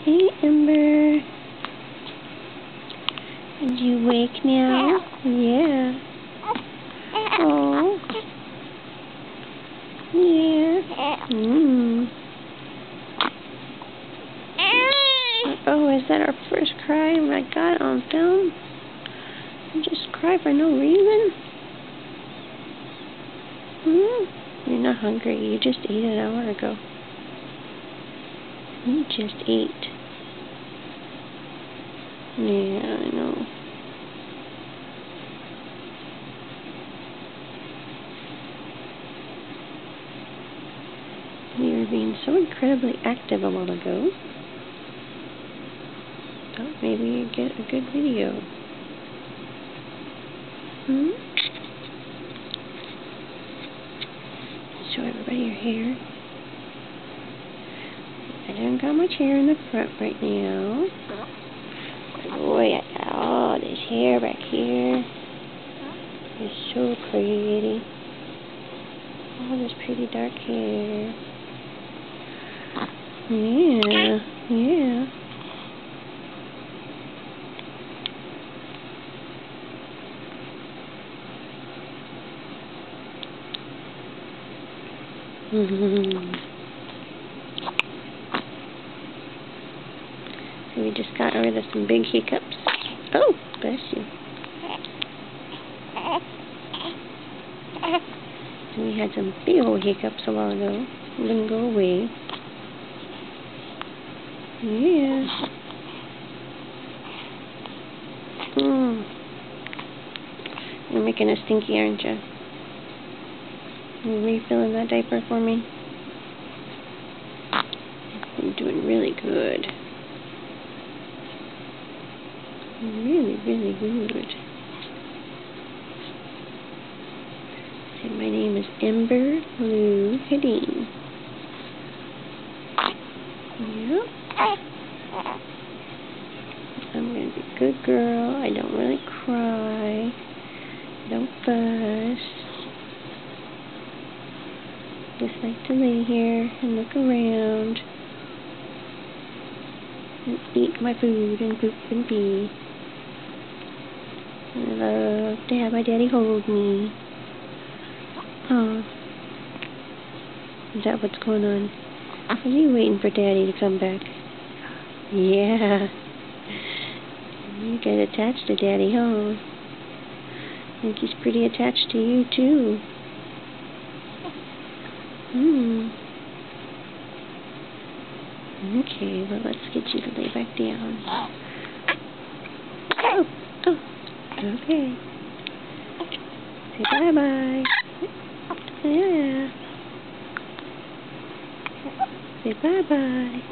Hey, Ember. Did you wake now? Yeah. Oh. Yeah. Oh, is that our first cry I got on film? You just cry for no reason? You're not hungry. You just ate an hour ago. You just ate. Yeah, I know. You were being so incredibly active a while ago. Thought maybe you'd get a good video. Show everybody your hair. I don't got much hair in the front right now. Boy, I got all this hair back here. It's so pretty. All this pretty dark hair. Yeah, yeah. So we just got rid of some big hiccups. Oh, bless you. And we had some big old hiccups a while ago. Wouldn't go away. Yeah. You're making a stinky, aren't you? You refilling that diaper for me? You're doing really good. Really, really good. Say, my name is Ember Lou Hedin. Yeah. I'm going to be a good girl. I don't really cry. Don't fuss. Just like to lay here and look around and eat my food and poop and pee. I love to have my daddy hold me. Oh, is that what's going on? Are you waiting for daddy to come back? Yeah. You get attached to daddy, huh? I think he's pretty attached to you, too. Okay, well, let's get you to lay back down. Oh, okay. Say bye-bye. Yeah. Say bye-bye.